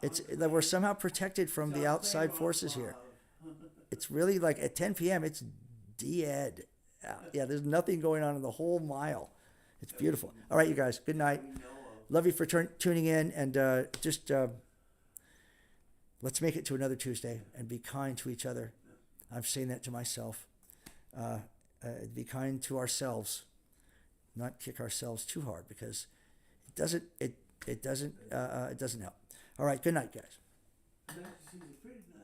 that we're somehow protected from the outside forces here. It's really like at 10 p.m. It's dead. Yeah, there's nothing going on in the whole mile. It's beautiful. All right, you guys. Good night. Love you for tuning in, and just let's make it to another Tuesday and be kind to each other. I'm saying that to myself. be kind to ourselves, not kick ourselves too hard, because it doesn't help. All right, good night, guys. She's a pretty nice.